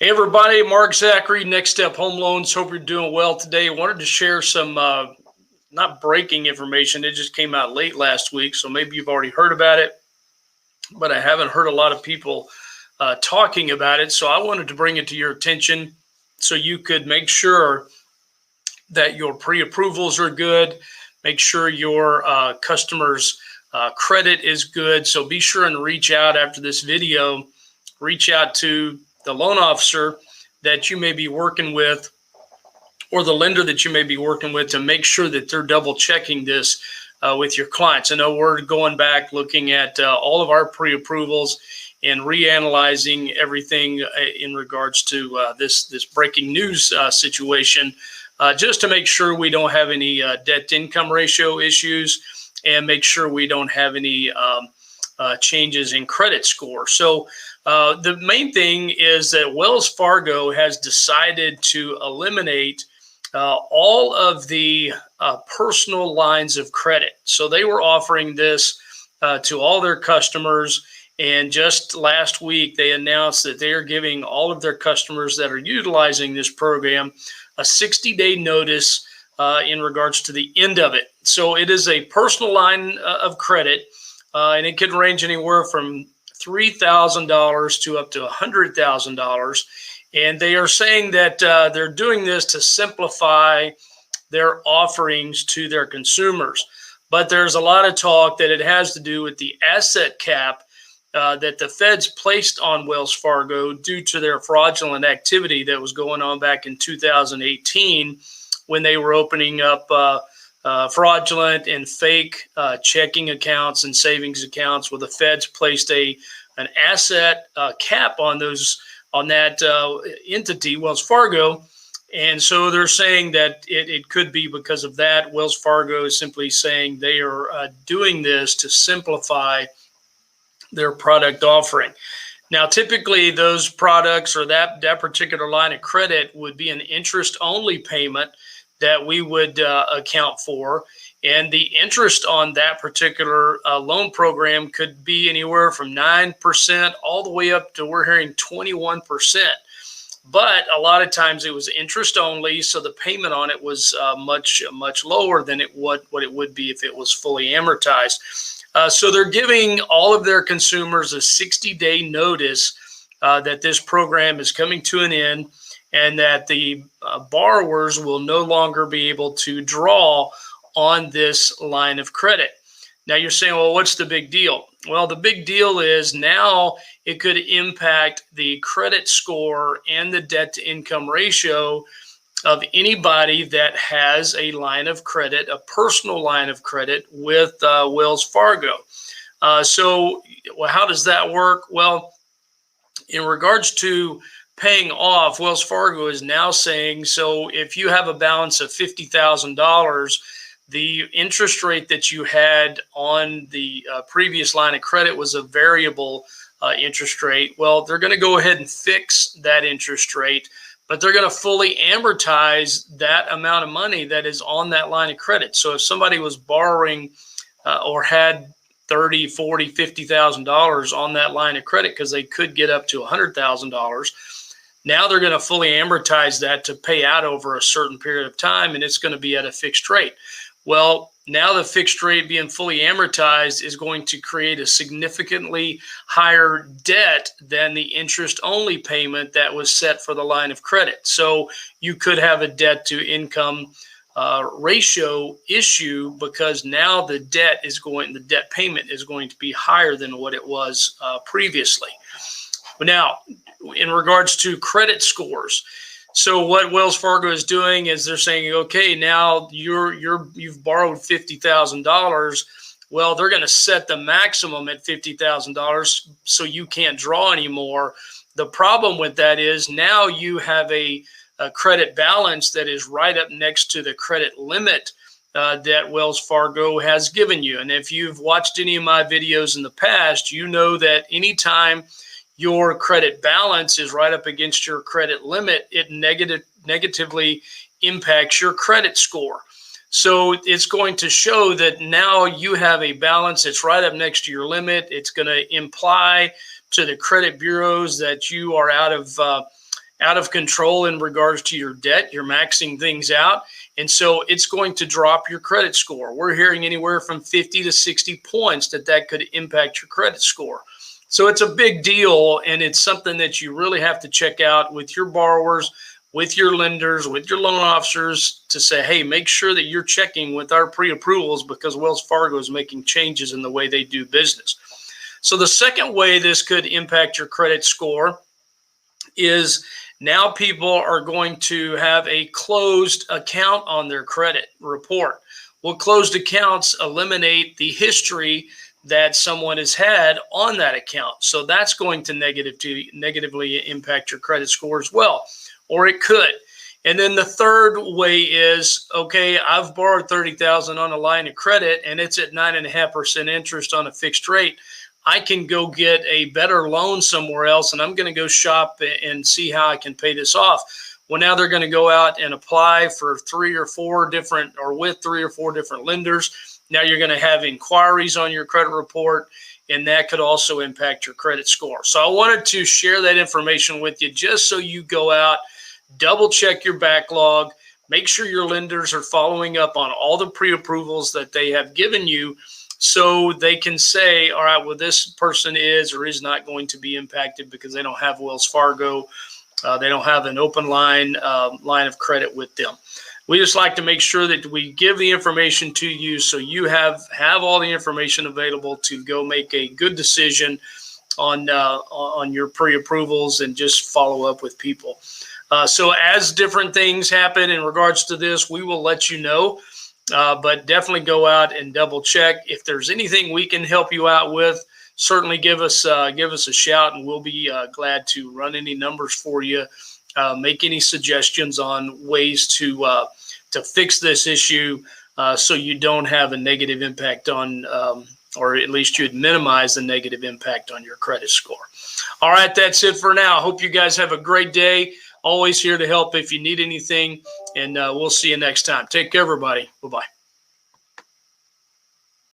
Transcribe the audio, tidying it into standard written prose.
Hey everybody, Mark Zachary, Next Step Home Loans. Hope you're doing well today. I wanted to share some not breaking information. It just came out late last week, so maybe you've already heard about it, but I haven't heard a lot of people talking about it. So I wanted to bring it to your attention so you could make sure that your pre-approvals are good, make sure your customers' credit is good. So be sure and reach out after this video, reach out to the loan officer that you may be working with or the lender that you may be working with to make sure that they're double checking this with your clients. I know we're going back looking at all of our pre-approvals and reanalyzing everything in regards to this breaking news situation, just to make sure we don't have any debt-to-income ratio issues and make sure we don't have any changes in credit score. So the main thing is that Wells Fargo has decided to eliminate all of the personal lines of credit. So they were offering this to all their customers. And just last week, they announced that they are giving all of their customers that are utilizing this program a 60-day notice in regards to the end of it. So it is a personal line of credit, and it could range anywhere from $3,000 to up to $100,000. And they are saying that they're doing this to simplify their offerings to their consumers. But there's a lot of talk that it has to do with the asset cap that the feds placed on Wells Fargo due to their fraudulent activity that was going on back in 2018 when they were opening up fraudulent and fake checking accounts and savings accounts, where the feds placed an asset cap on that entity, Wells Fargo. And so they're saying that it could be because of that. Wells Fargo is simply saying they are doing this to simplify their product offering. Now, typically those products or that particular line of credit would be an interest-only payment that we would account for. And the interest on that particular loan program could be anywhere from 9% all the way up to, we're hearing, 21%. But a lot of times it was interest only, so the payment on it was much lower than what it would be if it was fully amortized. So they're giving all of their consumers a 60-day notice that this program is coming to an end, and that the borrowers will no longer be able to draw on this line of credit. Now you're saying, well, what's the big deal? Well, the big deal is now it could impact the credit score and the debt-to-income ratio of anybody that has a line of credit, a personal line of credit with Wells Fargo. So how does that work? Well, in regards to paying off, Wells Fargo is now saying, so if you have a balance of $50,000, the interest rate that you had on the previous line of credit was a variable interest rate. Well, they're going to go ahead and fix that interest rate, but they're going to fully amortize that amount of money that is on that line of credit. So if somebody was borrowing or had $30,000, $40,000, $50,000 on that line of credit, because they could get up to $100,000, now they're going to fully amortize that to pay out over a certain period of time, and it's going to be at a fixed rate. Well, now the fixed rate being fully amortized is going to create a significantly higher debt than the interest-only payment that was set for the line of credit. So you could have a debt-to-income ratio issue, because now the debt payment is going to be higher than what it was previously. Now, in regards to credit scores, so what Wells Fargo is doing is they're saying, okay, now you've borrowed $50,000. Well, they're going to set the maximum at $50,000, so you can't draw anymore. The problem with that is now you have a credit balance that is right up next to the credit limit that Wells Fargo has given you. And if you've watched any of my videos in the past, you know that anytime your credit balance is right up against your credit limit, it negatively impacts your credit score. So it's going to show that now you have a balance that's right up next to your limit. It's going to imply to the credit bureaus that you are out of out of control in regards to your debt. You're maxing things out. And so it's going to drop your credit score. We're hearing anywhere from 50 to 60 points that could impact your credit score. So it's a big deal, and it's something that you really have to check out with your borrowers, with your lenders, with your loan officers to say, hey, make sure that you're checking with our pre-approvals because Wells Fargo is making changes in the way they do business. So the second way this could impact your credit score is now people are going to have a closed account on their credit report. Well, closed accounts eliminate the history that someone has had on that account. So that's going to negatively impact your credit score as well, or it could. And then the third way is, okay, I've borrowed $30,000 on a line of credit and it's at 9.5% interest on a fixed rate. I can go get a better loan somewhere else, and I'm going to go shop and see how I can pay this off. Well, now they're going to go out and apply for with 3 or 4 different lenders. Now you're going to have inquiries on your credit report, and that could also impact your credit score. So I wanted to share that information with you just so you go out, double check your backlog, make sure your lenders are following up on all the pre-approvals that they have given you, so they can say, all right, well, this person is or is not going to be impacted because they don't have Wells Fargo. They don't have an open line of credit with them. We just like to make sure that we give the information to you so you have all the information available to go make a good decision on your pre-approvals and just follow up with people. So as different things happen in regards to this, we will let you know. But definitely go out and double check. If there's anything we can help you out with, certainly give us a shout, and we'll be glad to run any numbers for you, make any suggestions on ways to fix this issue so you don't have a negative impact on, or at least you'd minimize the negative impact on your credit score. All right, that's it for now. Hope you guys have a great day. Always here to help if you need anything, and we'll see you next time. Take care, everybody. Bye-bye.